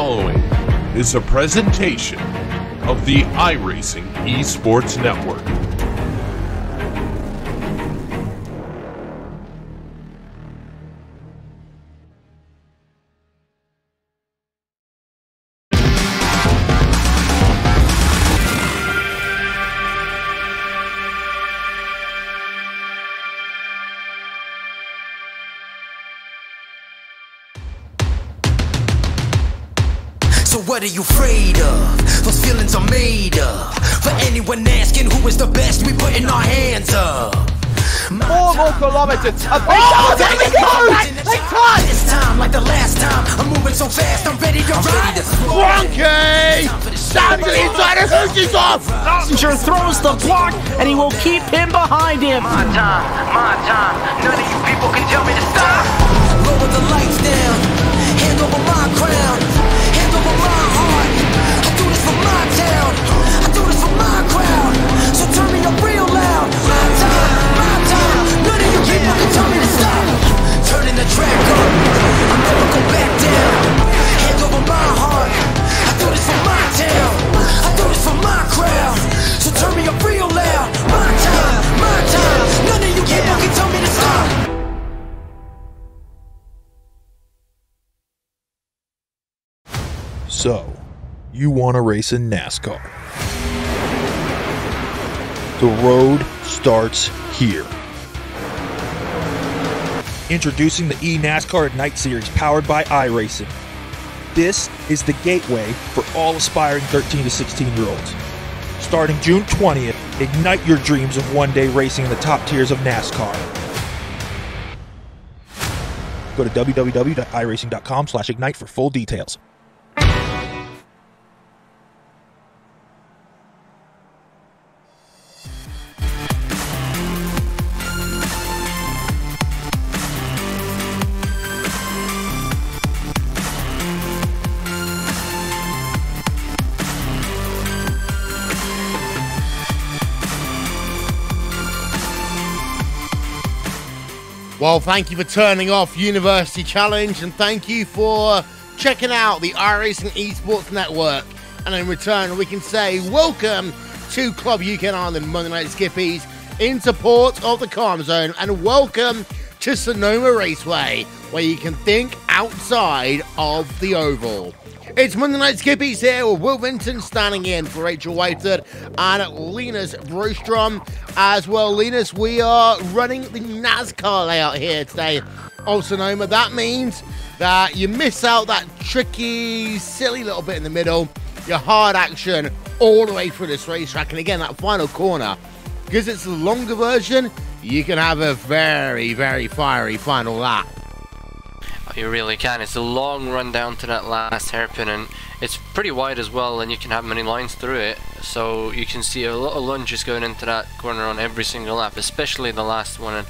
following is a presentation of the iRacing Esports Network. So what are you afraid of? Those feelings are made up. For anyone asking who is the best, we putting our hands up. 4 more kilometers. Oh, there we go! They touch! This time, like the last time, I'm moving so fast, I'm ready to ride. Frankie! Down to the inside of Hoosie's off! Passenger throws the block, and he will keep him behind him. My time. None of you people can tell me to stop. Lower the lights down. Hand over my crown. Hand over my heart. I do this for my town. I do this for my crowd. So turn me up real loud. My time. None of you people can tell me to stop. Turning the track up. I'll never go back down. Hand over my heart. I do this for my town. I do this for my crowd. So turn me up real loud. My time. None of you people can tell me to stop. So, you want to race in NASCAR. The road starts here. Introducing the eNASCAR Ignite Series powered by iRacing. This is the gateway for all aspiring 13 to 16-year-olds. Starting June 20th, ignite your dreams of one day racing in the top tiers of NASCAR. Go to www.iracing.com/ignite for full details. Well, thank you for turning off University Challenge, and thank you for checking out the iRacing Esports Network. And in return, we can say welcome to Club UK&I and Monday Night Skippys in support of the Calm Zone, and welcome to Sonoma Raceway, where you can think outside of the oval. It's Monday Night Skippys here with Will Vinton standing in for Rachel Whitehead and Linus Brostrom as well. Linus, we are running the NASCAR layout here today of Sonoma. That means that you miss out that tricky, silly little bit in the middle, your hard action all the way through this racetrack. And again, that final corner, because it's the longer version, you can have a very, very fiery final lap. You really can. It's a long run down to that last hairpin, and it's pretty wide as well, and you can have many lines through it, so you can see a lot of lunges going into that corner on every single lap, especially the last one, and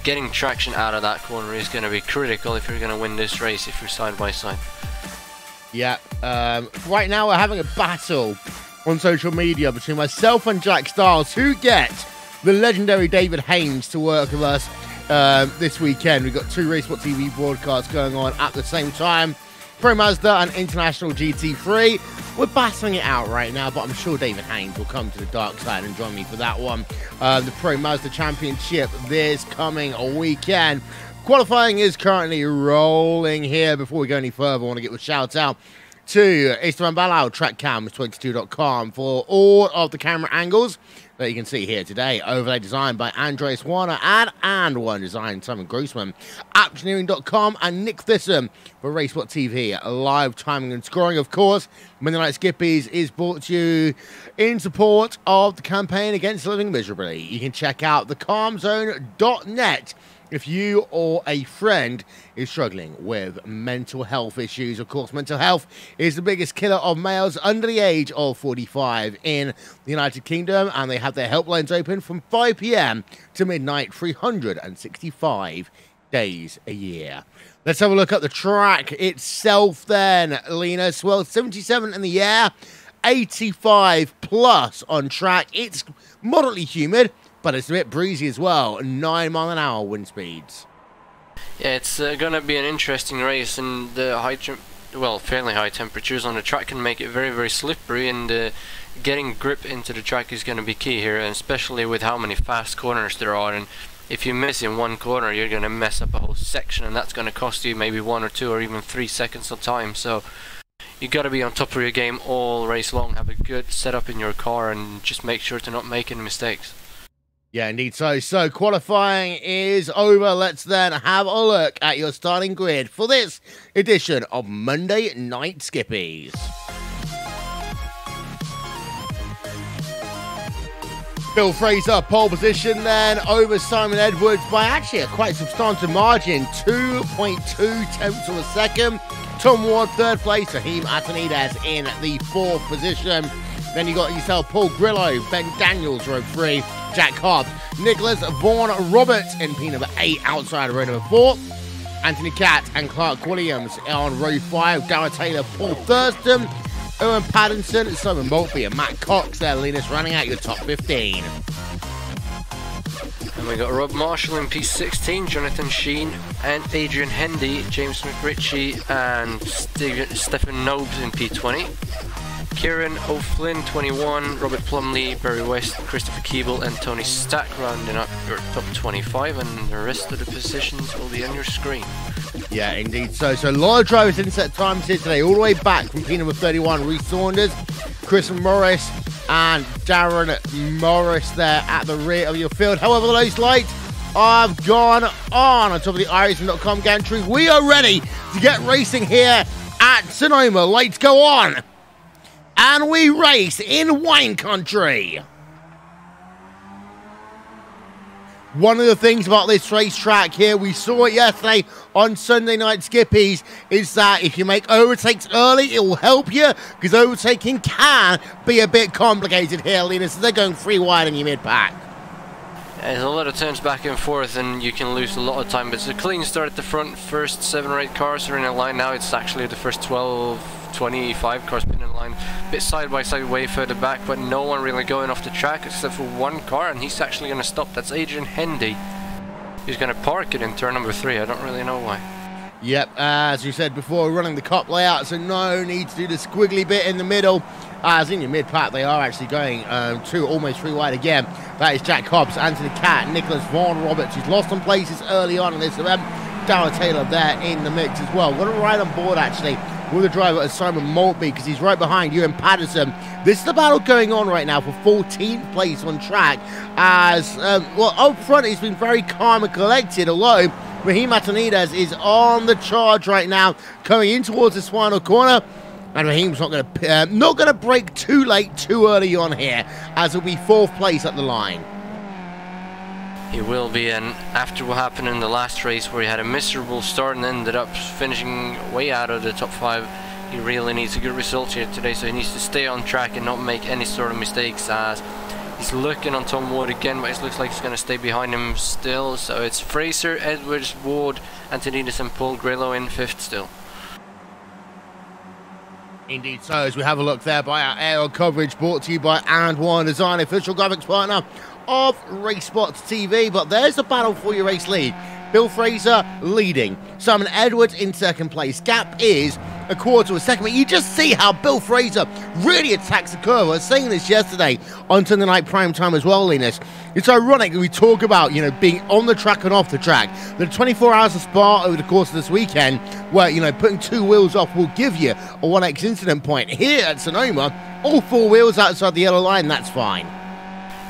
getting traction out of that corner is going to be critical if you're going to win this race, if you're side by side. Yeah, right now we're having a battle on social media between myself and Jack Stiles, who get the legendary David Haynes to work with us this weekend. We've got 2 RaceSpotTV broadcasts going on at the same time. Pro Mazda and International GT3. We're battling it out right now, but I'm sure David Haynes will come to the dark side and join me for that one. The Pro Mazda Championship this coming weekend. Qualifying is currently rolling here. Before we go any further, I want to give a shout out to Esteban Balao, TrackCams22.com for all of the camera angles that you can see here today. Overlay designed by Andres Warner and one design Simon Grossman. Apptioneering.com and Nick Thissom for RaceSpotTV. Live timing and scoring, of course. Monday Night Skippys is brought to you in support of the Campaign Against Living Miserably. You can check out thecalmzone.net if you or a friend is struggling with mental health issues. Of course, mental health is the biggest killer of males under the age of 45 in the United Kingdom, and they have their helplines open from 5 p.m. to midnight, 365 days a year. Let's have a look at the track itself then, Linus. Well, 77 in the air, 85 plus on track. It's moderately humid, but it's a bit breezy as well. 9 mile an hour wind speeds. Yeah, it's going to be an interesting race, and the well, fairly high temperatures on the track can make it very, very slippery, and getting grip into the track is going to be key here, and especially with how many fast corners there are. And if you miss in one corner, you're going to mess up a whole section, and that's going to cost you maybe 1 or 2 or even 3 seconds of time. So you got to be on top of your game all race long, have a good setup in your car, and just make sure to not make any mistakes. Yeah, indeed. So qualifying is over. Let's then have a look at your starting grid for this edition of Monday Night Skippies. Bill Fraser, pole position then, over Simon Edwards by actually a quite substantial margin, 2.2 tenths of a second. Tom Ward, third place. Raheem Atanides in the fourth position. Then you got yourself Paul Grillo, Ben Daniels, row 3, Jack Hobbs, Nicholas Vaughan Roberts in P number 8, outside of row number 4. Anthony Catt and Clark Williams on row 5, Darragh Taylor, Paul Thurston, Owen Paddington, Simon Maltby and Matt Cox there, Linus, running out your top 15. And we got Rob Marshall in P16, Jonathan Sheen and Adrian Hendy, James McRitchie and Stephen Nobes in P20. Kieran O'Flynn, 21, Robert Plumley, Barry West, Christopher Keeble and Tony Stack rounding up your top 25, and the rest of the positions will be on your screen. Yeah, indeed. So a lot of drivers in set times here today, all the way back from P number 31, Reece Saunders, Chris Morris and Darren Morris there at the rear of your field. However, those lights have gone on top of the iRacing.com gantry. We are ready to get racing here at Sonoma. Lights go on. And we race in wine country. One of the things about this racetrack here, we saw it yesterday on Sunday Night Skippies, is that if you make overtakes early, it will help you, because overtaking can be a bit complicated here, Linus. They're going 3 wide in your mid-pack. There's a lot of turns back and forth, and you can lose a lot of time, but it's a clean start at the front. First 7 or 8 cars are in a line now. It's actually the first 25 cars been in line, a bit side by side way further back, but no one really going off the track except for one car, and he's actually going to stop. That's Adrian Hendy. He's going to park it in turn number 3. I don't really know why. Yep, as you said before, running the cop layout, so no need to do the squiggly bit in the middle. As in your mid-pack, they are actually going almost 3 wide again. That is Jack Hobbs, Anthony Catt, Nicholas Vaughan Roberts, who's lost some places early on in this event. Darragh Taylor there in the mix as well. What a ride on board, actually, with the driver of Simon Maltby, because he's right behind Ewan Patterson. This is the battle going on right now for 14th place on track, as, well, up front he's been very calm and collected, although Raheem Atanides is on the charge right now, coming in towards this final corner. And Raheem's not going to break too late, too early on here, as he'll be 4th place at the line. He will be, and after what happened in the last race where he had a miserable start and ended up finishing way out of the top 5, he really needs a good result here today, so he needs to stay on track and not make any sort of mistakes, as he's looking on Tom Ward again, but it looks like he's going to stay behind him still. So it's Fraser, Edwards, Ward, Antonides and Paul Grillo in 5th still. Indeed, so as we have a look there by our aerial coverage, brought to you by And1 Design, official graphics partner of RaceSpotTV. But there's the battle for your race lead. Bill Fraser leading, Simon Edwards in 2nd place. Gap is a quarter of a second, but you just see how Bill Fraser really attacks the curve. I was saying this yesterday on Sunday Night Prime Time as well, Linus. It's ironic that we talk about, you know, being on the track and off the track. The 24 hours of Spa over the course of this weekend, where, you know, putting 2 wheels off will give you a 1x incident point. Here at Sonoma, all 4 wheels outside the yellow line, that's fine.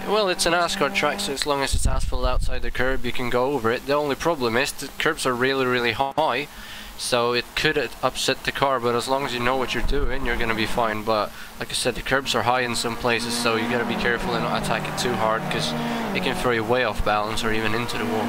Well, it's an NASCAR track, so as long as it's asphalt outside the curb, you can go over it. The only problem is the curbs are really, really high, so it could upset the car, but as long as you know what you're doing, you're going to be fine. But like I said, the curbs are high in some places, so you got to be careful and not attack it too hard, because it can throw you way off balance or even into the wall.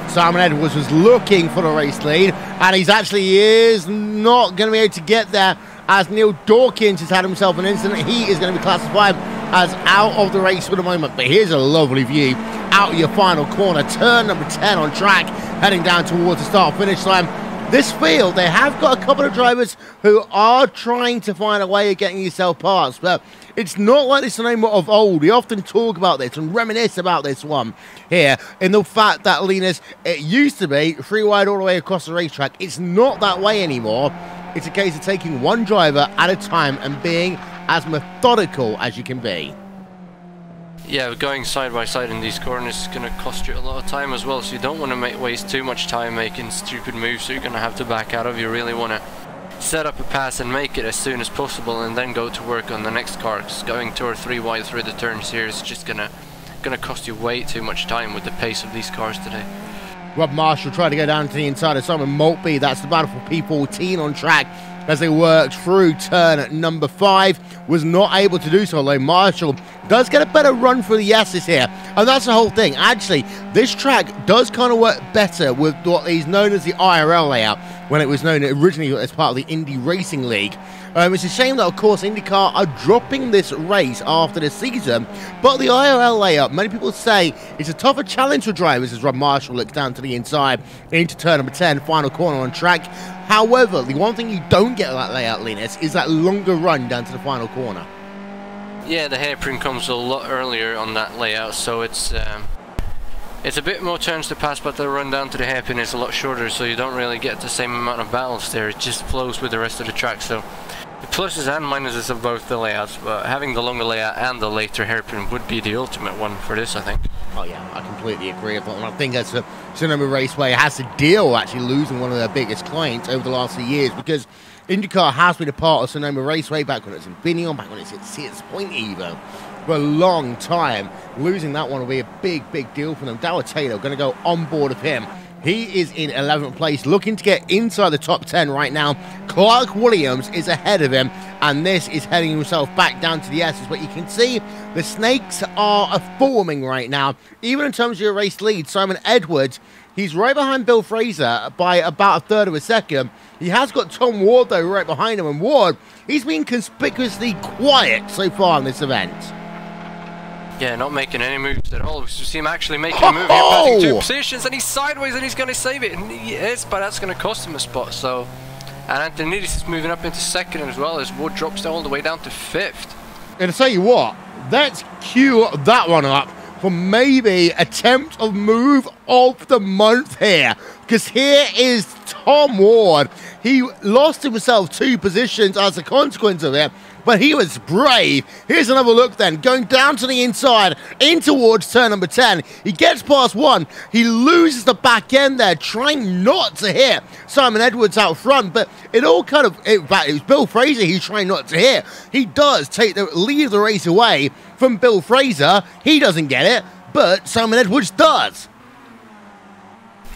Simon Edwards was looking for the race lead, and he is not going to be able to get there, as Neil Dawkins has had himself an incident. He is going to be classified as out of the race for the moment. But here's a lovely view out of your final corner, turn number 10 on track, heading down towards the start-finish line. This field, they have got a couple of drivers who are trying to find a way of getting yourself past, but it's not like this name of old. We often talk about this and reminisce about this one here, in the fact that, Linus, it used to be 3 wide all the way across the racetrack. It's not that way anymore. It's a case of taking one driver at a time and being as methodical as you can be. Yeah, going side by side in these corners is going to cost you a lot of time as well, so you don't want to waste too much time making stupid moves that you're going to have to back out of. You really want to set up a pass and make it as soon as possible, and then go to work on the next car, because going 2 or 3 wide through the turns here is just going to cost you way too much time with the pace of these cars today. Rob Marshall tried to go down to the inside of Simon Maltby. That's the battle for P14 on track as they worked through turn number 5. Was not able to do so, although Marshall does get a better run for the S's here. And that's the whole thing. Actually, this track does kind of work better with what is known as the IRL layout, when it was known originally as part of the Indy Racing League. It's a shame that, of course, IndyCar are dropping this race after the season, but the IRL layout, many people say, is a tougher challenge for drivers, as Rob Marshall looks down to the inside into turn number 10, final corner on track. However, the one thing you don't get with that layout, Linus, is that longer run down to the final corner. Yeah, the hairpin comes a lot earlier on that layout, so it's a bit more turns to pass, but the run down to the hairpin is a lot shorter, so you don't really get the same amount of battles there. It just flows with the rest of the track, so the pluses and minuses of both the layouts, but having the longer layout and the later hairpin would be the ultimate one for this, I think. Oh yeah, I completely agree with that. And I think that's Sonoma Raceway has to deal actually losing one of their biggest clients over the last few years, because IndyCar has been a part of Sonoma Raceway back when it's in Binion, back when it's at Sears Point even, for a long time. Losing that one will be a big, big deal for them. Dower Taylor going to go on board of him. He is in 11th place, looking to get inside the top 10 right now. Clark Williams is ahead of him, and this is heading himself back down to the S's. But you can see the snakes are forming right now. Even in terms of your race lead, Simon Edwards, he's right behind Bill Fraser by about a third of a second. He has got Tom Ward, though, right behind him. And Ward, he's been conspicuously quiet so far in this event. Yeah, not making any moves at all. We see him actually making a move here, passing 2 positions, and he's sideways, and he's going to save it. And he is, but that's going to cost him a spot. So, and Antonidis is moving up into 2nd as well, as Wood drops all the way down to 5th. And to tell you what, let's cue that one up for maybe attempt of move of the month here, because here is Tom Ward. He lost himself 2 positions as a consequence of it, but he was brave. Here's another look then, going down to the inside, in towards turn number 10. He gets past 1. He loses the back end there, trying not to hit Simon Edwards out front, but it all kind of, in fact, it was Bill Fraser he's trying not to hit. He does leave the race away from Bill Fraser. He doesn't get it, but Simon Edwards does.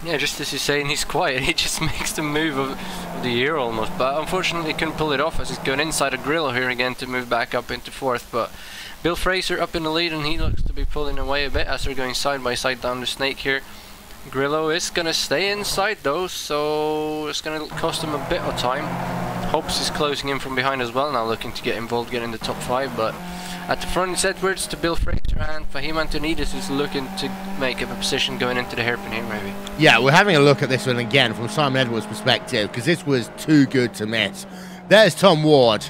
Yeah, just as you're saying, he's quiet. He just makes the move of the year almost, but unfortunately couldn't pull it off as he's going inside a Grillo here again to move back up into 4th. But Bill Fraser up in the lead, and he looks to be pulling away a bit as they're going side by side down the snake here. Grillo is going to stay inside though, so it's going to cost him a bit of time. Hopes is closing in from behind as well now, looking to get involved, get in the top 5, but at the front it's Edwards to Bill Fraser, and Fahim Antonidis is looking to make up a position going into the hairpin here maybe. Yeah, we're having a look at this one again from Simon Edwards' perspective, because this was too good to miss. There's Tom Ward,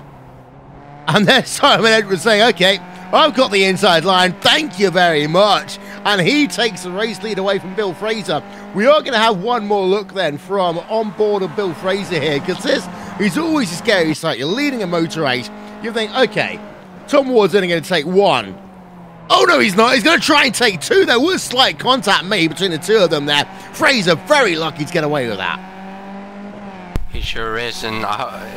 and there's Simon Edwards saying, okay, I've got the inside line, thank you very much. And he takes the race lead away from Bill Fraser. We are going to have one more look then from on board of Bill Fraser here, because this is always a scary sight. You're leading a motor race, you think, okay, Tom Ward's only going to take 1. Oh no, he's not. He's going to try and take 2. There was slight contact made between the 2 of them there. Fraser very lucky to get away with that. He sure is, and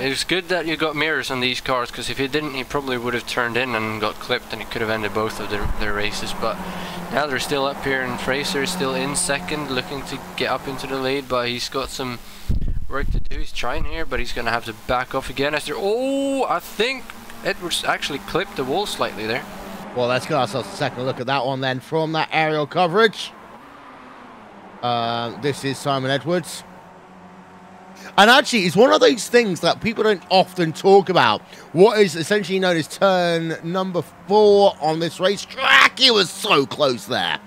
it's good that you got mirrors on these cars, because if he didn't, he probably would have turned in and got clipped, and it could have ended both of their races. But now they're still up here, and Fraser is still in 2nd, looking to get up into the lead, but he's got some work to do. He's trying here, but he's going to have to back off again. Oh, I think Edwards actually clipped the wall slightly there. Well, let's get ourselves a second look at that one then from that aerial coverage. This is Simon Edwards. And actually, it's one of those things that people don't often talk about. What is essentially known as turn number 4 on this racetrack. He was so close there.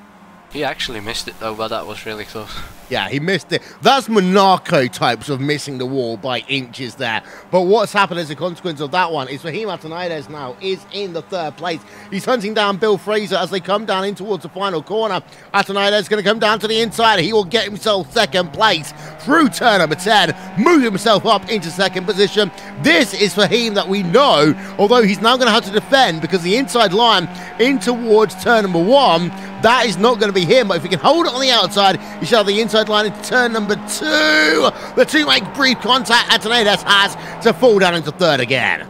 He actually missed it though, but that was really close. Yeah, he missed it. That's Monaco types of missing the wall by inches there. But what's happened as a consequence of that one is Fahim Atanides now is in the 3rd place. He's hunting down Bill Fraser as they come down in towards the final corner. Atanides is going to come down to the inside. He will get himself 2nd place through turn number 10, move himself up into 2nd position. This is Fahim that we know, although he's now going to have to defend because the inside line in towards turn number 1, that is not going to be him. But if he can hold it on the outside, he shall have the inside line into turn number 2. The two make brief contact. Atanides has to fall down into 3rd again.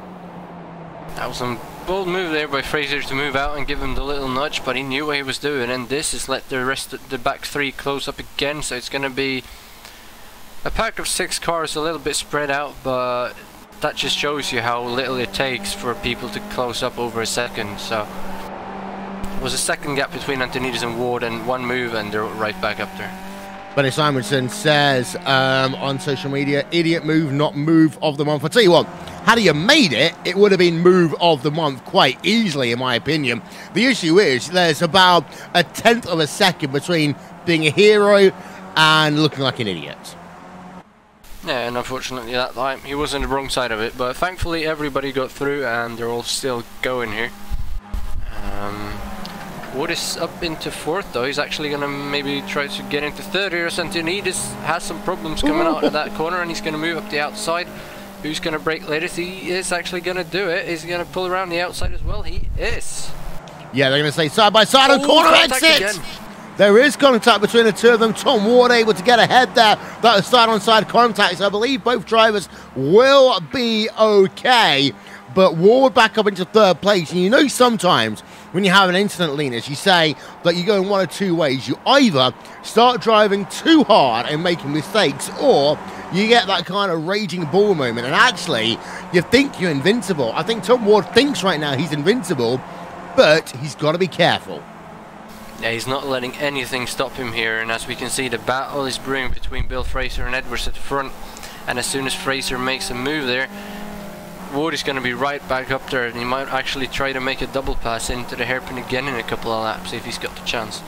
That was some bold move there by Fraser to move out and give him the little nudge, but he knew what he was doing, and this has let the rest of the back 3 close up again, so it's going to be a pack of 6 cars, a little bit spread out, but that just shows you how little it takes for people to close up over a second. So it was a second gap between Antonides and Ward, and 1 move and they're right back up there. Benny Simonson says on social media, idiot move, not move of the month. I'll tell you what, had he made it, it would have been move of the month quite easily, in my opinion. The issue is there's about a 1/10 of a second between being a hero and looking like an idiot. Yeah, and unfortunately that time he was on the wrong side of it, but thankfully everybody got through and they're all still going here. Wood is up into 4th though. He's actually going to maybe try to get into 3rd here. Antonides has some problems coming out of that corner and he's going to move up the outside. Who's going to break latest? He is actually going to do it. Is he going to pull around the outside as well? He is. Yeah, they're going to say side by side on corner exit. Again. There is contact between the two of them. Tom Ward able to get ahead there. That is side-on-side contact. So I believe both drivers will be okay. But Ward back up into 3rd place. And you know sometimes when you have an incident, Linus, you say that you go in one of 2 ways. You either start driving too hard and making mistakes, or you get that kind of raging bull moment. And actually, you think you're invincible. I think Tom Ward thinks right now he's invincible, but he's got to be careful. Yeah, he's not letting anything stop him here, and as we can see, the battle is brewing between Bill Fraser and Edwards at the front, and as soon as Fraser makes a move there, Ward is going to be right back up there, and he might actually try to make a double pass into the hairpin again in a couple of laps if he's got the chance.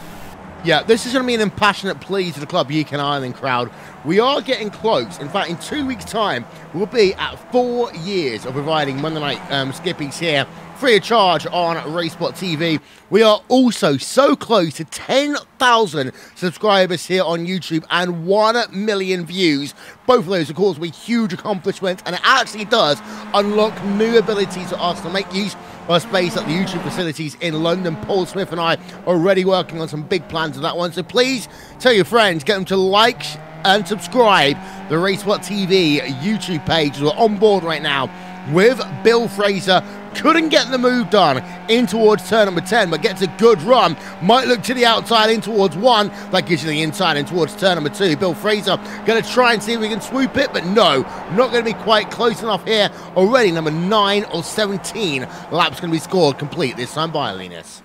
Yeah, this is going to be an impassionate plea to the Club UK&I crowd. We are getting close. In fact, in 2 weeks' time, we'll be at 4 years of providing Monday Night Skippys here, free of charge on RaceSpotTV. We are also so close to 10,000 subscribers here on YouTube and 1 million views. Both of those, of course, will be huge accomplishments, and it actually does unlock new abilities for us to make use of space at the YouTube facilities in London. Paul Smith and I are already working on some big plans of that one, so please tell your friends, get them to like and subscribe the RaceSpotTV YouTube page. We're on board right now with Bill Fraser. Couldn't get the move done in towards turn number 10, but gets a good run. Might look to the outside in towards 1. That gives you the inside in towards turn number 2. Bill Fraser going to try and see if we can swoop it, but no, not going to be quite close enough here. Already number 9 or 17 laps going to be scored complete this time by Linus.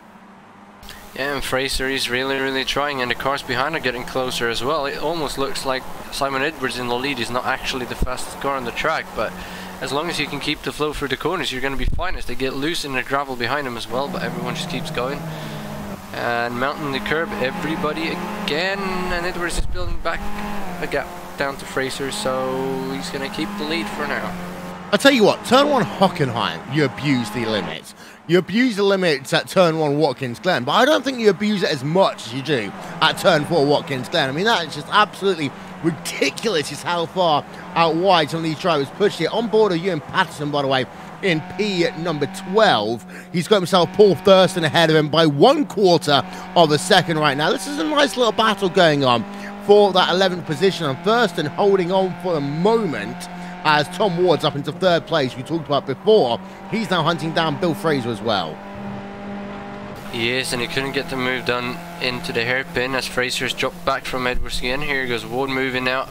Yeah, and Fraser is really trying, and the cars behind are getting closer as well. It almost looks like Simon Edwards in the lead is not actually the fastest car on the track, but as long as you can keep the flow through the corners, you're going to be fine as they get loose in the gravel behind them as well, but everyone just keeps going. And mounting the curb, everybody again, and Edwards is building back a gap down to Fraser, so he's going to keep the lead for now. I'll tell you what, turn 1 Hockenheim, you abuse the limits. You abuse the limits at turn 1 Watkins Glen, but I don't think you abuse it as much as you do at turn 4 Watkins Glen. I mean, that is just absolutely ridiculous is how far out wide some of these drivers pushed it. On board of Ewan Patterson, by the way, in P number 12. He's got himself Paul Thurston ahead of him by 1/4 of a second right now. This is a nice little battle going on for that 11th position, and Thurston holding on for the moment as Tom Ward's up into 3rd place, we talked about before. He's now hunting down Bill Fraser as well. He is, and he couldn't get the move done into the hairpin as Fraser's dropped back from Edwards again. Here goes Ward moving out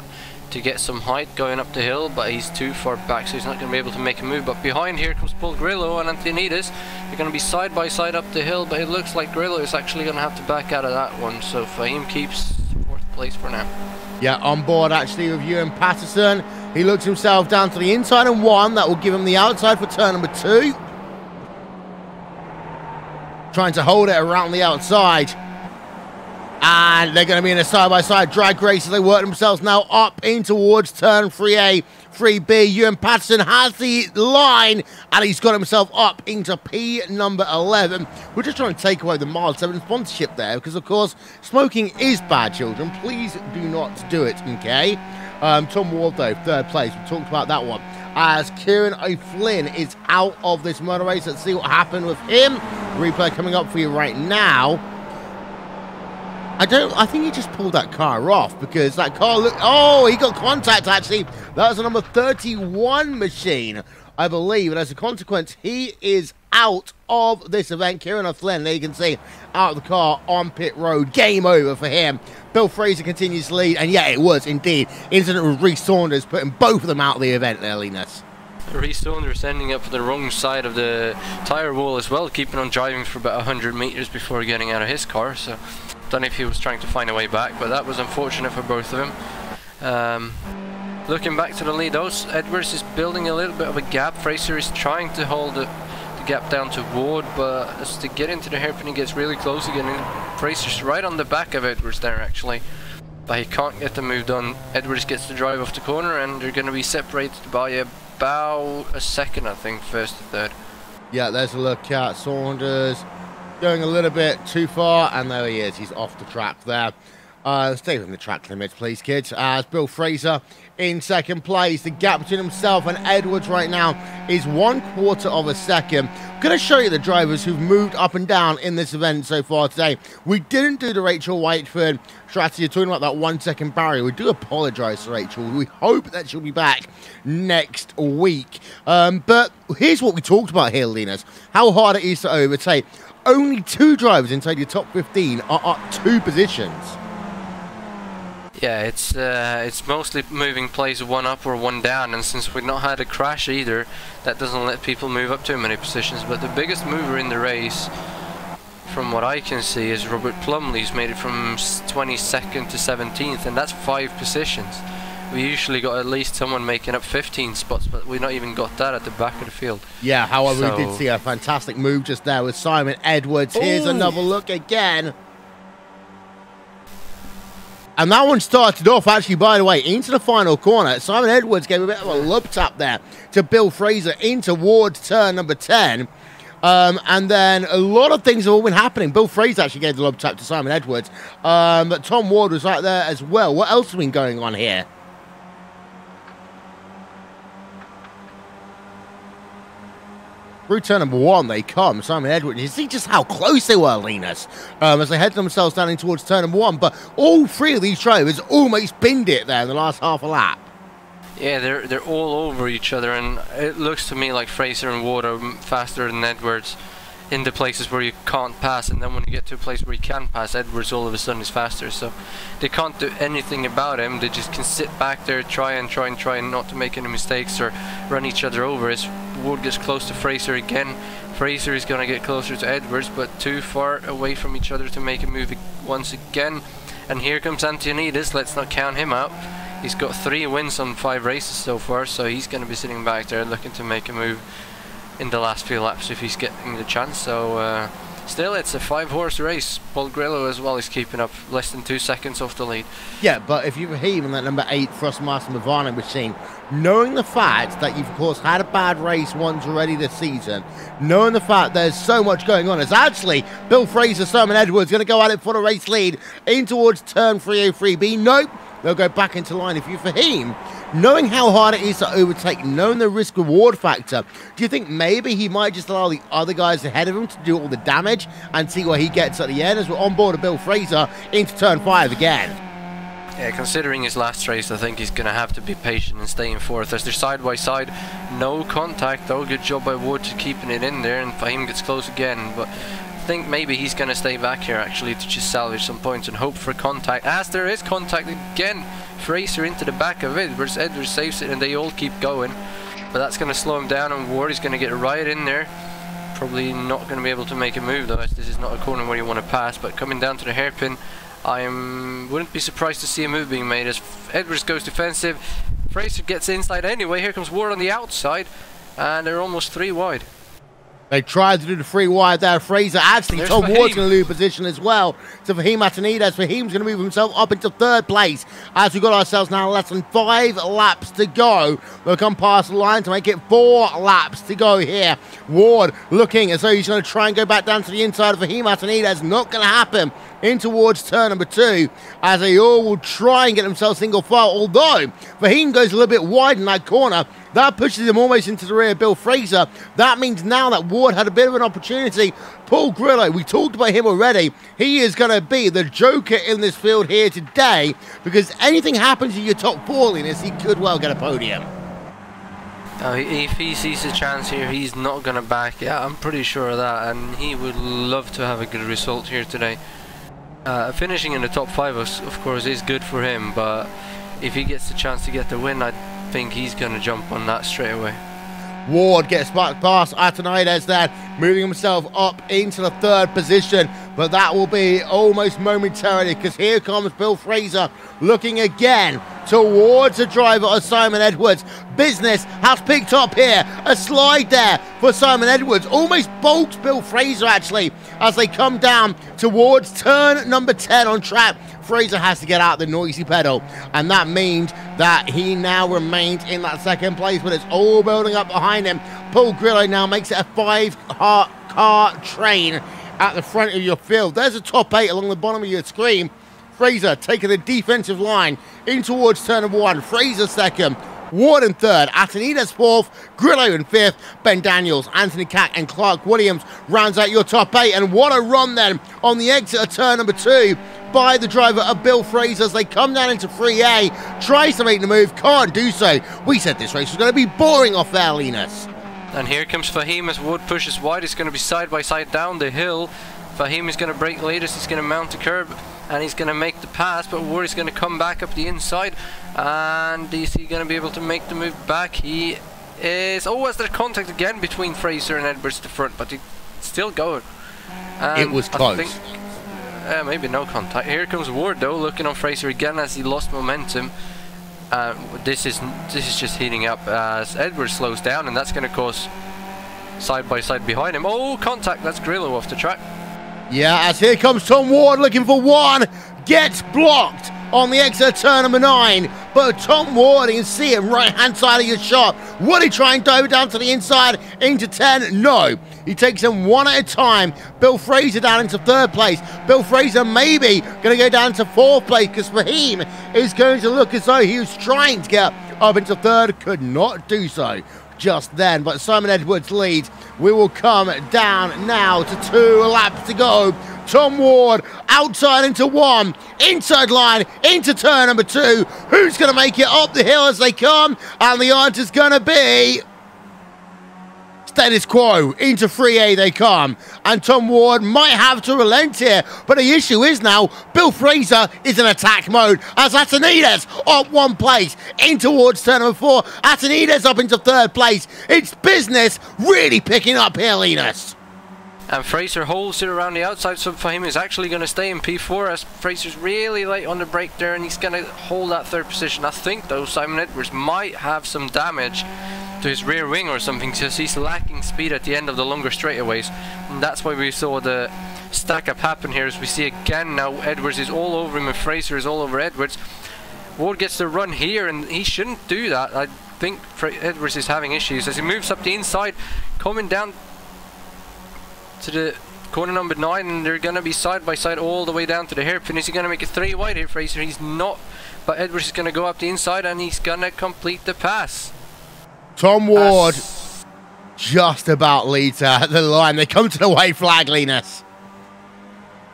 to get some height going up the hill, but he's too far back, so he's not going to be able to make a move. But behind here comes Paul Grillo and Antonides. They're going to be side by side up the hill, but it looks like Grillo is actually going to have to back out of that one, so Fahim keeps 4th place for now. Yeah, on board actually with Ewan Patterson. He looks himself down to the inside and 1. That will give him the outside for turn number 2. Trying to hold it around the outside. And they're going to be in a side-by-side drag race as they work themselves now up in towards turn 3A, 3B. Ewan Patterson has the line, and he's got himself up into P number 11. We're just trying to take away the Mild 7 sponsorship there, because, of course, smoking is bad, children. Please do not do it, okay? Tom Ward, though, third place. We talked about that one. As Kieran O'Flynn is out of this motor race. Let's see what happened with him. Replay coming up for you right now. I think he just pulled that car off, because that car looked... Oh, he got contact, actually. That was a number 31 machine, I believe. And as a consequence, he is out of this event. Kieran O'Flynn, there you can see, out of the car on pit road. Game over for him. Bill Fraser continues to lead. And yeah, it was indeed. Incident with Reece Saunders, putting both of them out of the event there, Linus. Reece Saunders ending up on the wrong side of the tyre wall as well, keeping on driving for about 100 metres before getting out of his car. So don't know if he was trying to find a way back, but that was unfortunate for both of them. Looking back to the lead, Edwards is building a little bit of a gap. Fraser is trying to hold the gap down to Ward, but as to get into the hairpin, he gets really close again. And Fraser's right on the back of Edwards there, actually. But he can't get the move done. Edwards gets the drive off the corner, and they're going to be separated by about a second, I think, first to third. Yeah, there's a look at Saunders going a little bit too far, and there he is. He's off the track there. Stay within the track limits, please, kids. As Bill Fraser in second place. The gap between himself and Edwards right now is 1/4 of a second. I'm going to show you the drivers who've moved up and down in this event so far today. We didn't do the Rachel Whiteford strategy talking about that 1 second barrier. We do apologise to Rachel. We hope that she'll be back next week. But here's what we talked about here, Linus. How hard it is to overtake. Only 2 drivers inside your top 15 are up 2 positions. Yeah, it's mostly moving plays 1 up or 1 down, and since we've not had a crash either, that doesn't let people move up too many positions. But the biggest mover in the race, from what I can see, is Robert Plumley. He's made it from 22nd to 17th, and that's 5 positions. We usually got at least someone making up 15 spots, but we've not even got that at the back of the field. Yeah, however, we did see a fantastic move just there with Simon Edwards. Here's another look again. And that one started off, actually, by the way, into the final corner. Simon Edwards gave a bit of a lub tap there to Bill Fraser in towards turn number 10. And then a lot of things have all been happening. Bill Fraser actually gave the lub tap to Simon Edwards. But Tom Ward was right there as well. What else has been going on here? Through turn number 1 they come. Simon Edwards, you see just how close they were, Linus, as they head themselves down in towards turn number 1. But all 3 of these drivers almost binned it there in the last half a lap. Yeah, they're all over each other, and it looks to me like Fraser and Ward are faster than Edwards in the places where you can't pass, and then when you get to a place where you can pass, Edwards all of a sudden is faster. So they can't do anything about him. They just can sit back there, try and not to make any mistakes or run each other over. As Ward gets close to Fraser again, Fraser is going to get closer to Edwards, but too far away from each other to make a move once again. And here comes Antonides. Let's not count him out. He's got 3 wins on 5 races so far, so he's going to be sitting back there looking to make a move in the last few laps if he's getting the chance. So still, it's a 5-horse race. Paul Grillo as well is keeping up, less than 2 seconds off the lead. Yeah, but if you behave on that number 8 Frostmaster Mavano machine, knowing the fact that you've of course had a bad race once already this season, knowing the fact there's so much going on, as actually Bill Fraser, Simon Edwards going to go at it for the race lead in towards turn 303B. Nope, they'll go back into line. If you Fahim, knowing how hard it is to overtake, knowing the risk-reward factor, do you think maybe he might just allow the other guys ahead of him to do all the damage and see where he gets at the end, as we're on board of Bill Fraser into turn 5 again? Yeah, considering his last race, I think he's going to have to be patient and stay in 4th. As they're side by side, no contact though. Good job by Wood to keeping it in there, and Fahim gets close again. But I think maybe he's going to stay back here actually to just salvage some points and hope for contact. As there is contact again, Fraser into the back of Edwards. Edwards saves it and they all keep going. But that's going to slow him down, and Ward is going to get right in there. Probably not going to be able to make a move though, as this is not a corner where you want to pass. But coming down to the hairpin, wouldn't be surprised to see a move being made as Edwards goes defensive. Fraser gets inside anyway. Here comes Ward on the outside, and they're almost 3 wide. They tried to do the free wide there. Fraser actually, Tom Ward's going to lose position as well. So Fahim Atanides, Fahim's going to move himself up into 3rd place as we've got ourselves now less than 5 laps to go. We'll come past the line to make it 4 laps to go here. Ward looking as though he's going to try and go back down to the inside of Fahim Atanides. Not going to happen. In towards turn number 2 as they all will try and get themselves single file, although Fahim goes a little bit wide in that corner. That pushes him almost into the rear of Bill Fraser. That means now that Ward had a bit of an opportunity. Paul Grillo, we talked about him already. He is going to be the joker in this field here today, because anything happens in your top 4, Linus, he could well get a podium. If he sees a chance here, he's not going to back. Yeah, I'm pretty sure of that, and he would love to have a good result here today. Finishing in the top 5, of course, is good for him, but if he gets the chance to get the win, I think he's going to jump on that straight away. Ward gets back past Atanides there, moving himself up into the 3rd position, but that will be almost momentarily, because here comes Bill Fraser looking again towards the driver of Simon Edwards. Business has picked up here. A slide there for Simon Edwards. Almost bolts Bill Fraser, actually, as they come down towards turn number 10 on track. Fraser has to get out the noisy pedal, and that means that he now remains in that 2nd place, but it's all building up behind him. Paul Grillo now makes it a 5-car train at the front of your field. There's a top 8 along the bottom of your screen. Fraser taking the defensive line in towards turn number 1. Fraser 2nd. Ward in 3rd, Atanides 4th, Grillo in 5th, Ben Daniels, Anthony Cack and Clark Williams rounds out your top 8. And what a run then on the exit of turn number 2 by the driver of Bill Fraser as they come down into 3A, tries to make the move, can't do so. We said this race was going to be boring off there, Linus. And here comes Fahim as Wood pushes wide. It's going to be side by side down the hill. Fahim is going to brake latest, he's going to mount the curb, and he's going to make the pass, but Ward is going to come back up the inside. And is he going to be able to make the move back? He is. Oh, was there contact again between Fraser and Edwards at the front, but he's still going. It was close. Maybe no contact. Here comes Ward though, looking on Fraser again as he lost momentum. This is just heating up as Edwards slows down, and that's going to cause side by side behind him. Oh, contact! That's Grillo off the track. Yeah, as here comes Tom Ward looking for one, gets blocked on the exit of turn number 9, but Tom Ward, you can see him right hand side of your shot. Would he try and dive down to the inside into 10? No, he takes them one at a time. Bill Fraser down into 3rd place. Bill Fraser maybe going to go down to 4th place, because Fahim is going to look as though he was trying to get up into 3rd, could not do so just then, but Simon Edwards leads. We will come down now to 2 laps to go. Tom Ward outside into 1, inside line into turn number 2. Who's going to make it up the hill as they come? And the answer is going to be status quo. Into 3A they come, and Tom Ward might have to relent here, but the issue is now Bill Fraser is in attack mode as Atanides up 1 place in towards turn number 4. Atanides up into 3rd place. It's business really picking up here, Linus. And Fraser holds it around the outside, so Fahim is actually going to stay in P4 as Fraser's really late on the brake there, and he's going to hold that 3rd position. I think though Simon Edwards might have some damage to his rear wing or something, because he's lacking speed at the end of the longer straightaways, and that's why we saw the stack up happen here. As we see again now, Edwards is all over him and Fraser is all over Edwards. Ward gets the run here, and he shouldn't do that. I think Edwards is having issues as he moves up the inside, coming down to the corner number 9, and they're going to be side by side all the way down to the hairpin. Is he going to make it 3 wide here, Fraser? He's not, but Edwards is going to go up the inside and he's going to complete the pass. Tom Ward just about leads at the line. They come to the white flag, Linus.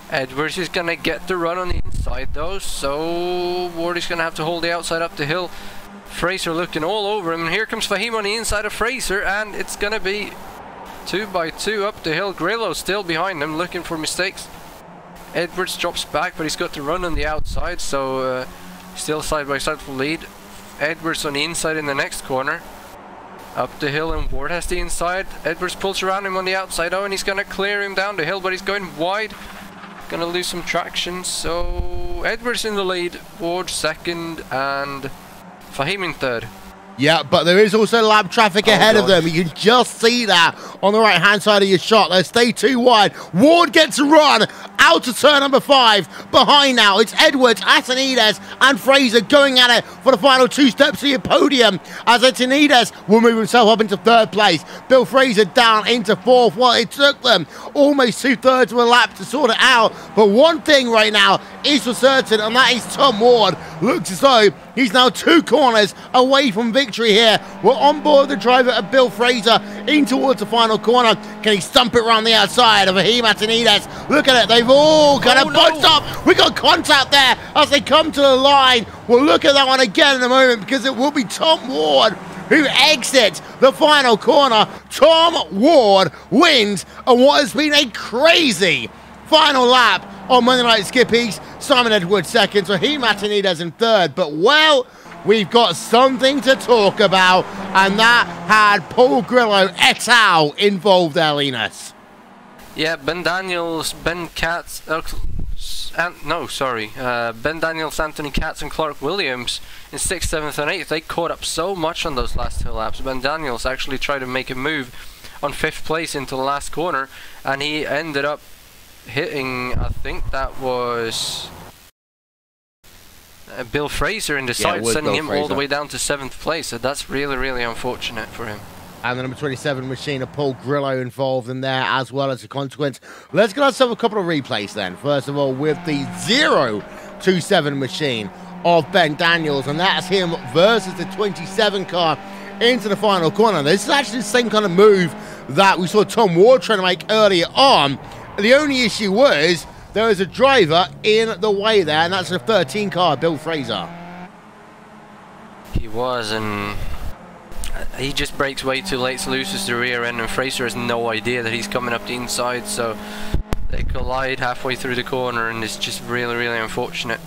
Edwards is going to get the run on the inside though, so Ward is going to have to hold the outside up the hill. Fraser looking all over him, and here comes Fahim on the inside of Fraser, and it's going to be 2 by 2 up the hill. Grillo still behind him, looking for mistakes. Edwards drops back, but he's got the run on the outside, so still side by side for lead. Edwards on the inside in the next corner. Up the hill, and Ward has the inside. Edwards pulls around him on the outside, and he's going to clear him down the hill, but he's going wide. Going to lose some traction, so Edwards in the lead, Ward 2nd, and Fahim in 3rd. Yeah, but there is also lap traffic ahead of them. You can just see that on the right-hand side of your shot. They stay too wide. Ward gets a run out to turn number 5. Behind now, it's Edwards, Atenides, and Fraser going at it for the final 2 steps of your podium. As Atenides will move himself up into 3rd place. Bill Fraser down into 4th. Well, it took them almost 2/3 of a lap to sort it out. But one thing right now is for certain, and that is Tom Ward. Looks as though he's now 2 corners away from victory here. We're on board the driver of Bill Fraser in towards the final corner. Can he stump it around the outside of Raheem Atenides? Look at it. They've all kind of bunched up. We got contact there as they come to the line. We'll look at that one again in a moment because it will be Tom Ward who exits the final corner. Tom Ward wins on what has been a crazy final lap on Monday Night Skippys. Simon Edwards 2nd, Raheem Atenides in 3rd. But, well, we've got something to talk about, and that had Paul Grillo et al. Involved there, Linus. Yeah, Ben Daniels, Ben Daniels, Anthony Katz, and Clark Williams in 6th, 7th, and 8th. They caught up so much on those last 2 laps. Ben Daniels actually tried to make a move on 5th place into the last corner, and he ended up hitting, I think that was Bill Fraser in the side, sending him all the way down to 7th place. So that's really, really unfortunate for him. And the number 27 machine of Paul Grillo involved in there as well as a consequence. Let's get ourselves a couple of replays then. First of all, with the 027 machine of Ben Daniels, and that's him versus the 27 car into the final corner. This is actually the same kind of move that we saw Tom Ward trying to make earlier on. The only issue was there was a driver in the way there, and that's the 13 car, Bill Fraser. He was, and he just breaks way too late, so loses the rear end, and Fraser has no idea that he's coming up the inside, so they collide halfway through the corner, and it's just really, really unfortunate.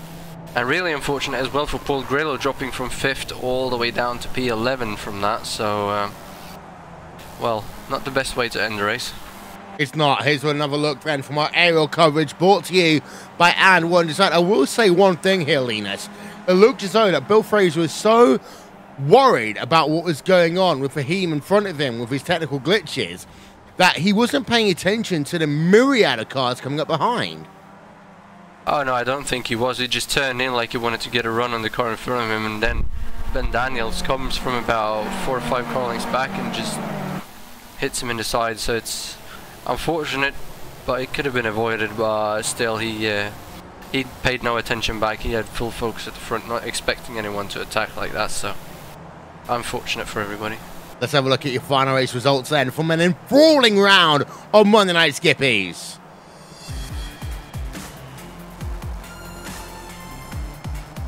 And really unfortunate as well for Paul Grillo, dropping from 5th all the way down to P11 from that, so, well, not the best way to end the race. It's not. Here's another look then from our aerial coverage brought to you by And One Design. I will say one thing here, Linus. It looked as though that Bill Fraser was so worried about what was going on with Raheem in front of him with his technical glitches that he wasn't paying attention to the myriad of cars coming up behind. Oh no, I don't think he was. He just turned in like he wanted to get a run on the car in front of him, and then Ben Daniels comes from about 4 or 5 car lengths back and just hits him in the side, so it's unfortunate, but it could have been avoided, but still he paid no attention back. He had full focus at the front, not expecting anyone to attack like that, so unfortunate for everybody. Let's have a look at your final race results then from an enthralling round on Monday Night Skippys.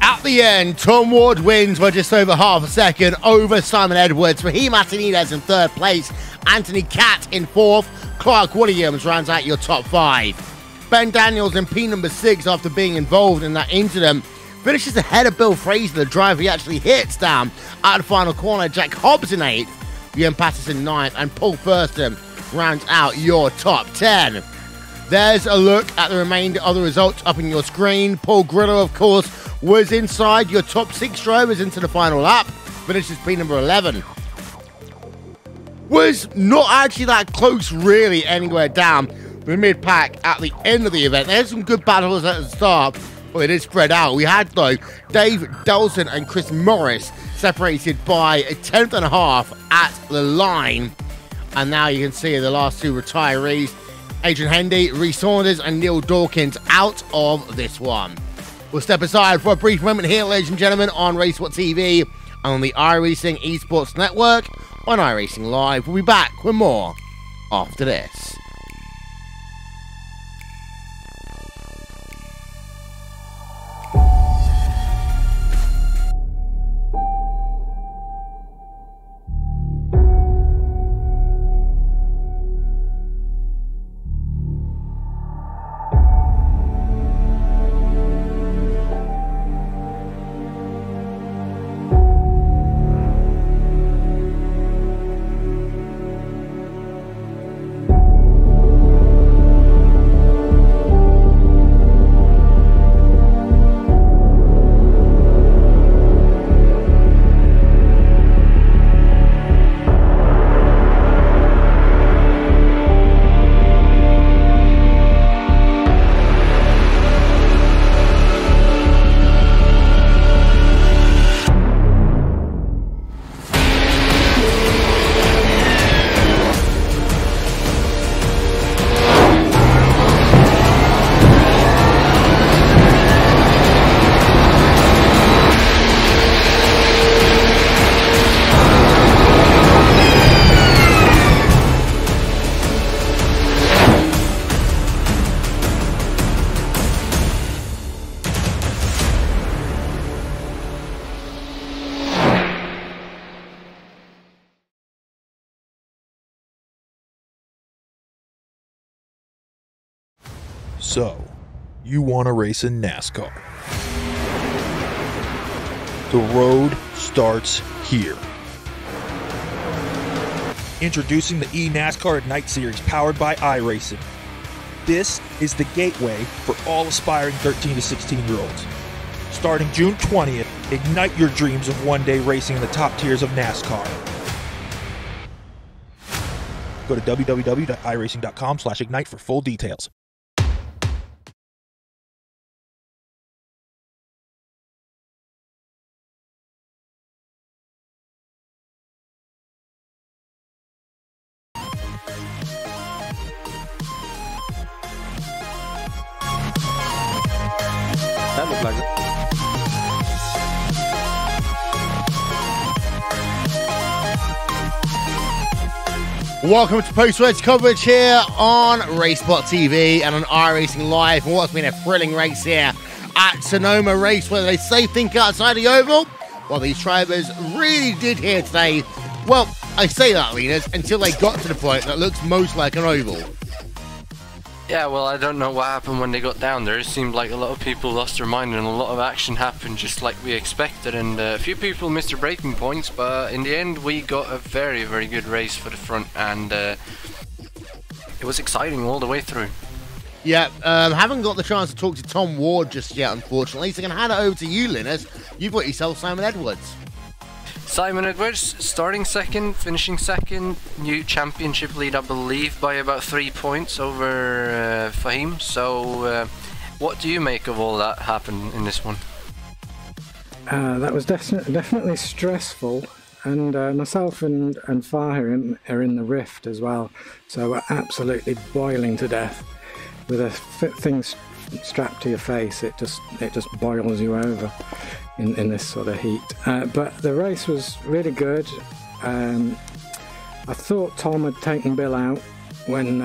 At the end, Tom Ward wins by just over half a second over Simon Edwards. Raheem Atenides in 3rd place, Anthony Katz in 4th, Clark Williams rounds out your top 5. Ben Daniels in P number 6 after being involved in that incident finishes ahead of Bill Fraser, the driver he actually hits down at the final corner. Jack Hobbs in 8th, Ian Patterson 9th, and Paul Thurston rounds out your top 10. There's a look at the remainder of the results up on your screen. Paul Grillo, of course, was inside your top 6 drivers into the final lap, finishes P number 11. Was not actually that close really anywhere down the mid-pack at the end of the event. There's some good battles at the start, but it is spread out. We had, though, Dave Delson and Chris Morris separated by a 10th and a half at the line. And now you can see the last 2 retirees, Adrian Hendy, Rhys Saunders, and Neil Dawkins out of this one. We'll step aside for a brief moment here, ladies and gentlemen, on RaceSpotTV and on the iRacing Esports Network on iRacing Live. We'll be back with more after this. So, you want to race in NASCAR. The road starts here. Introducing the eNASCAR at Night Series powered by iRacing. This is the gateway for all aspiring 13 to 16-year-olds. Starting June 20th, ignite your dreams of one day racing in the top tiers of NASCAR. Go to www.iracing.com/ignite for full details. That looked like it. Welcome to post-race coverage here on RaceSpotTV and on iRacing Live for what's been a thrilling race here at Sonoma Race, where they say think outside the oval. Well, these drivers really did here today. Well, I say that, leaders, until they got to the point that looks most like an oval. Yeah, well, I don't know what happened when they got down there. It seemed like a lot of people lost their mind and a lot of action happened just like we expected, and a few people missed their braking points, but in the end we got a very, very good race for the front, and it was exciting all the way through. Yeah, haven't got the chance to talk to Tom Ward just yet, unfortunately, so I'm going to hand it over to you, Linus. You've got yourself Simon Edwards. Simon Edwards starting second, finishing second, new championship lead I believe by about 3 points over Fahim. So what do you make of all that happened in this one? That was definitely stressful, and myself and Fahim are in the rift as well, so we're absolutely boiling to death. With a thing strapped to your face, it just boils you over in this sort of heat. But the race was really good. I thought Tom had taken Bill out when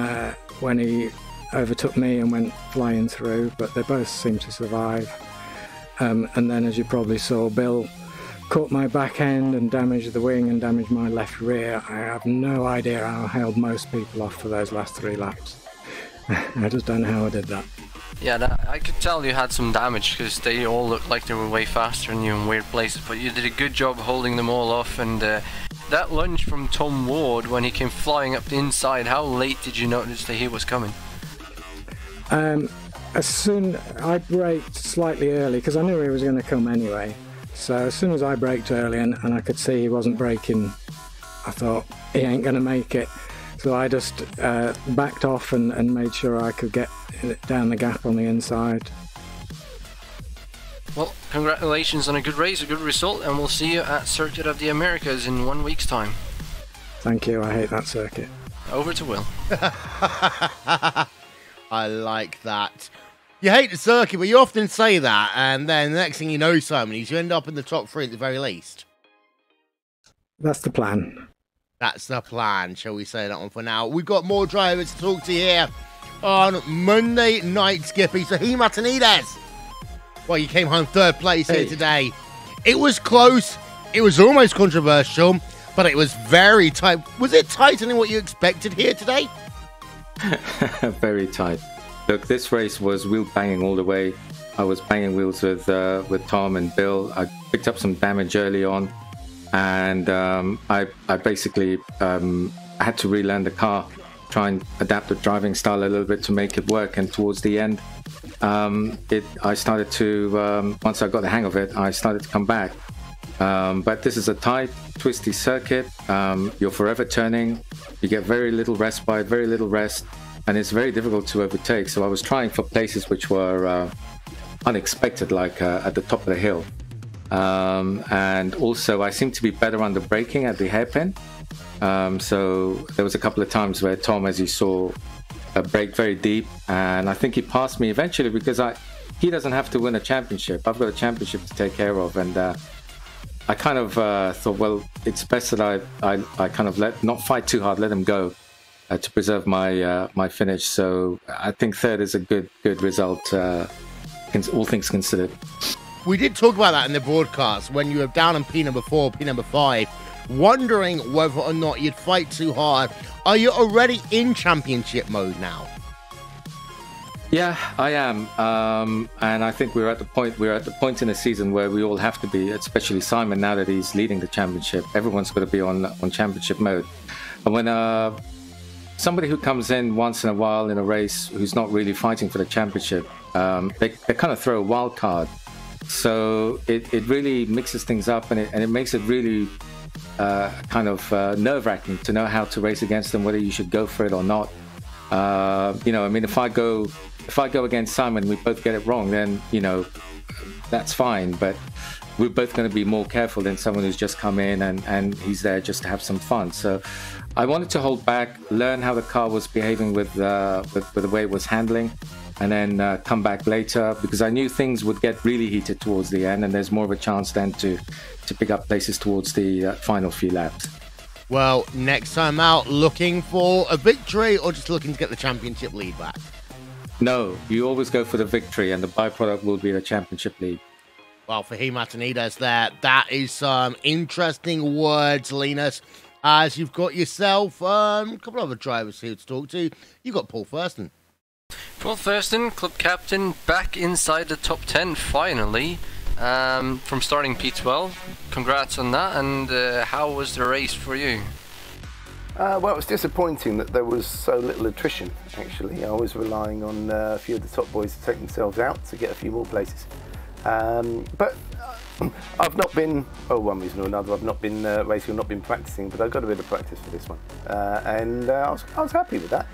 he overtook me and went flying through, but they both seemed to survive. And then, as you probably saw, Bill caught my back end and damaged the wing and damaged my left rear. I have no idea how I held most people off for those last 3 laps. I just don't know how I did that. Yeah, I could tell you had some damage because they all looked like they were way faster than you in weird places, but you did a good job holding them all off. And that lunge from Tom Ward when he came flying up the inside, how late did you notice that he was coming? As soon I braked slightly early because I knew he was going to come anyway. So as soon as I braked early and I could see he wasn't braking, I thought he ain't going to make it. So I just backed off and made sure I could get down the gap on the inside. Well, congratulations on a good race, a good result, and we'll see you at Circuit of the Americas in 1 week's time. Thank you, I hate that circuit. Over to Will. I like that. You hate the circuit, but you often say that, and then the next thing you know, Simon, is you end up in the top 3 at the very least. That's the plan. That's the plan, shall we say that one for now. We've got more drivers to talk to here on Monday Night Skippy. So he Martinez. Well, you came home 3rd place here today. It was close. It was almost controversial, but it was very tight. Was it tighter than what you expected here today? Very tight. Look, this race was wheel banging all the way. I was banging wheels with Tom and Bill. I picked up some damage early on. And I basically had to relearn the car, try and adapt the driving style a little bit to make it work. And towards the end, I started to, once I got the hang of it, I started to come back. But this is a tight, twisty circuit. You're forever turning. You get very little respite, very little rest, and it's very difficult to overtake. So I was trying for places which were unexpected, like at the top of the hill. And also I seem to be better under braking at the hairpin. So there was a couple of times where Tom, as you saw, braked very deep, and I think he passed me eventually because he doesn't have to win a championship. I've got a championship to take care of, and I kind of thought, well, it's best that I kind of not fight too hard, let him go to preserve my finish. So I think 3rd is a good result, all things considered. We did talk about that in the broadcast when you were down in P number 4, P number 5, wondering whether or not you'd fight too hard. Are you already in championship mode now? Yeah, I am, and I think we're at the point in the season where we all have to be, especially Simon now that he's leading the championship. Everyone's got to be on championship mode. And when somebody who comes in once in a while in a race who's not really fighting for the championship, they kind of throw a wild card. So it really mixes things up, and it makes it really kind of nerve-wracking to know how to race against them, whether you should go for it or not. You know, I mean, if I go against Simon, we both get it wrong, then, you know, that's fine. But we're both going to be more careful than someone who's just come in and he's there just to have some fun. So I wanted to hold back, learn how the car was behaving with the way it was handling, and then come back later, because I knew things would get really heated towards the end, and there's more of a chance then to pick up places towards the final few laps. Well, next time out, looking for a victory or just looking to get the championship lead back? No, you always go for the victory, and the byproduct will be the championship lead. Well, for Matanidas there, that is some interesting words, Linus, as you've got yourself a couple of other drivers here to talk to. You've got Paul Thurston. Paul Thurston, club captain, back inside the top 10 finally. From starting P12, congrats on that. And how was the race for you? Well, it was disappointing that there was so little attrition, actually. I was relying on a few of the top boys to take themselves out to get a few more places. But I've not been, one reason or another, I've not been racing or not been practicing, but I got a bit of practice for this one. And I was happy with that.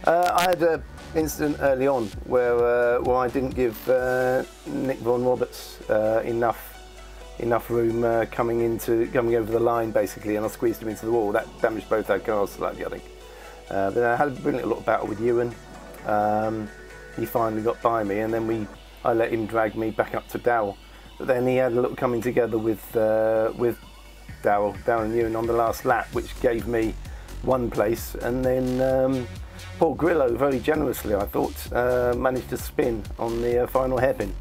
I had an incident early on where I didn't give Nick Vaughan Roberts enough room coming over the line, basically, and I squeezed him into the wall. That damaged both our cars slightly, I think. But I had a brilliant little battle with Ewan. He finally got by me, and then I let him drag me back up to Darrell. But then he had a little coming together with Darrell and Ewan on the last lap, which gave me one place, and then Paul Grillo, very generously, I thought, managed to spin on the final hairpin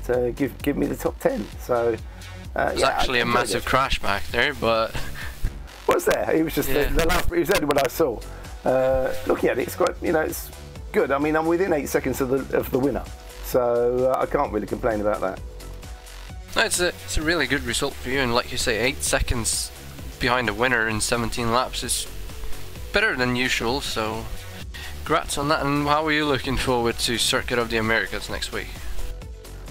to give me the top 10. So it was actually a massive crash back there, but was there? It was just the last. It was only what I saw. Looking at it, it's quite, it's good. I mean, I'm within 8 seconds of the winner, so I can't really complain about that. No, it's a really good result for you, and like you say, 8 seconds behind the winner in 17 laps is better than usual. So congrats on that. And how are you looking forward to Circuit of the Americas next week?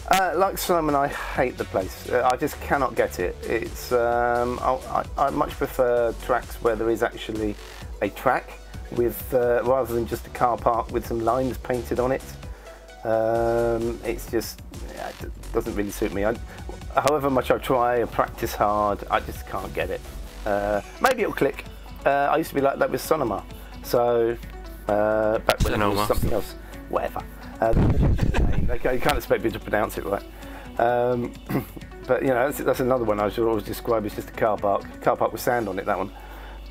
Like Simon, I hate the place. I just cannot get it. It's I much prefer tracks where there is actually a track with rather than just a car park with some lines painted on it. It's just it doesn't really suit me. However much I try and practice hard, I just can't get it. Maybe it'll click. I used to be like that with Sonoma. So back when it was something else, whatever. You can't expect me to pronounce it right. But that's another one I should always describe as just a car park with sand on it, that one.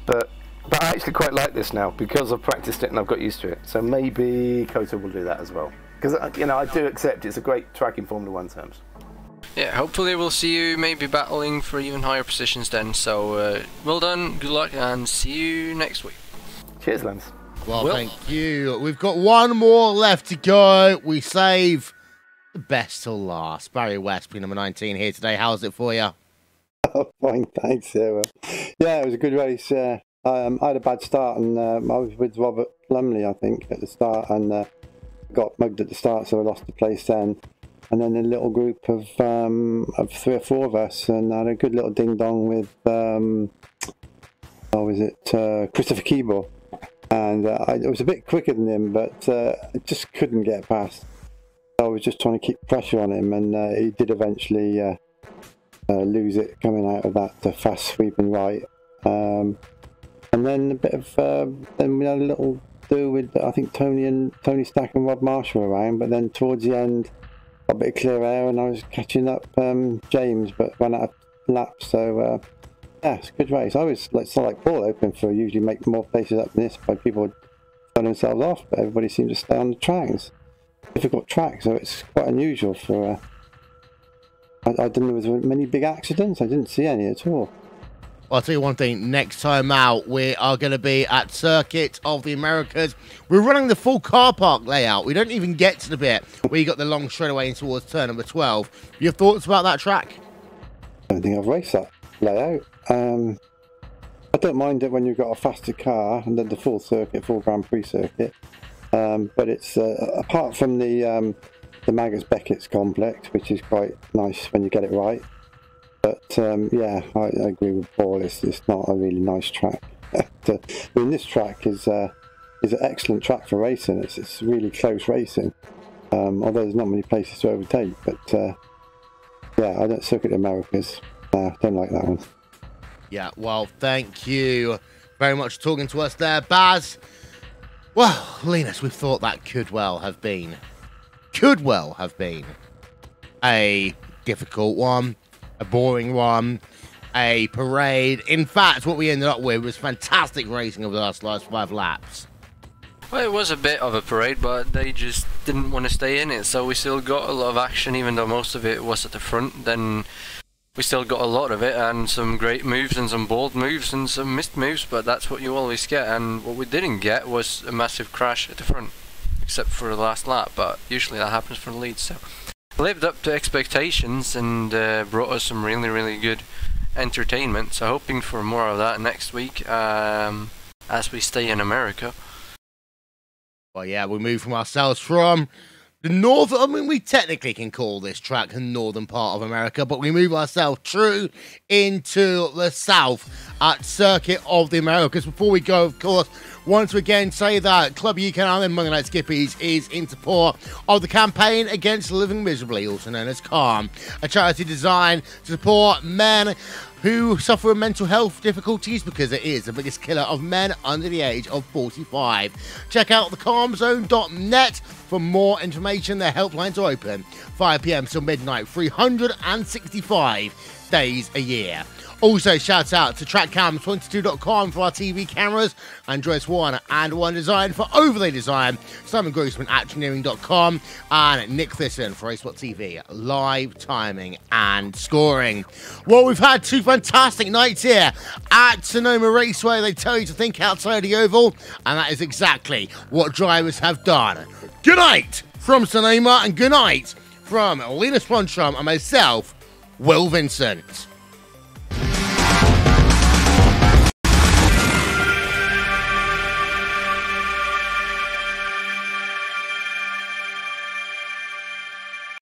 But I actually quite like this now because I've practiced it and I've got used to it. So maybe Kota will do that as well. Because I do accept it's a great track in Formula 1 terms. Yeah, hopefully we'll see you maybe battling for even higher positions then. So well done, good luck, and see you next week. Cheers, Lance. Well, thank you. We've got one more left to go. We save the best till last. Barry West, number 19 here today. How's it for you? Oh, fine, thanks. Yeah, it was a good race. I had a bad start, and I was with Robert Lumley, I think, at the start, and got mugged at the start, so I lost the place then. And then a little group of 3 or 4 of us, and I had a good little ding-dong with, Christopher Keeble. And I was a bit quicker than him, but I just couldn't get past. I was just trying to keep pressure on him, and he did eventually lose it coming out of that fast sweeping right. And then a bit of then we had a little do with I think Tony Stack and Rob Marshall around, but then towards the end got a bit of clear air and I was catching up James, but ran out of laps. So yeah, it's a good race. I was like Paul, hoping for usually make more places up than this by people throwing themselves off, but everybody seemed to stay on the tracks. Difficult track, so it's quite unusual for. I didn't know there was many big accidents. I didn't see any at all. I'll tell you one thing, next time out, we are going to be at Circuit of the Americas. We're running the full car park layout. We don't even get to the bit where you got the long straightaway in towards turn number 12. Your thoughts about that track? I don't think I've raced that layout. I don't mind it when you've got a faster car and then the full circuit, full Grand Prix circuit. But it's apart from the Maggotts Beckett's complex, which is quite nice when you get it right. But yeah, I agree with Paul. It's not a really nice track. I mean, this track is an excellent track for racing. It's really close racing, although there's not many places to overtake. But yeah, I don't Circuit Americas. Don't like that one. Yeah, well, thank you very much for talking to us there, Baz. Well, Linus, we thought that could well have been a difficult one, a boring one, a parade. In fact, what we ended up with was fantastic racing over the last 5 laps. Well, it was a bit of a parade, but they just didn't want to stay in it, so we still got a lot of action, even though most of it was at the front. Then we still got a lot of it, and some great moves, and some bold moves, and some missed moves, but that's what you always get. And what we didn't get was a massive crash at the front, except for the last lap, but usually that happens for the lead. So lived up to expectations and brought us some really, really good entertainment. So hoping for more of that next week as we stay in America. Well, yeah, we move from ourselves from the northern, I mean, we technically can call this track the northern part of America, but we move ourselves true into the south at Circuit of the Americas. Before we go, of course, once again say that Club UK&I and Monday Night Skippys is in support of the Campaign Against Living Miserably, also known as CALM, a charity designed to support men who suffer mental health difficulties, because it is the biggest killer of men under the age of 45. Check out thecalmzone.net for more information. Their helplines are open 5 p.m. till midnight, 365 days a year. Also, shout out to trackcam22.com for our TV cameras, Android One and One Design for overlay design, Simon Grossman at engineering.com, and Nick Thisson for RaceSpotTV, live timing and scoring. Well, we've had 2 fantastic nights here at Sonoma Raceway. They tell you to think outside the oval, and that is exactly what drivers have done. Good night from Sonoma, and good night from Linus Poncham and myself, Will Vincent.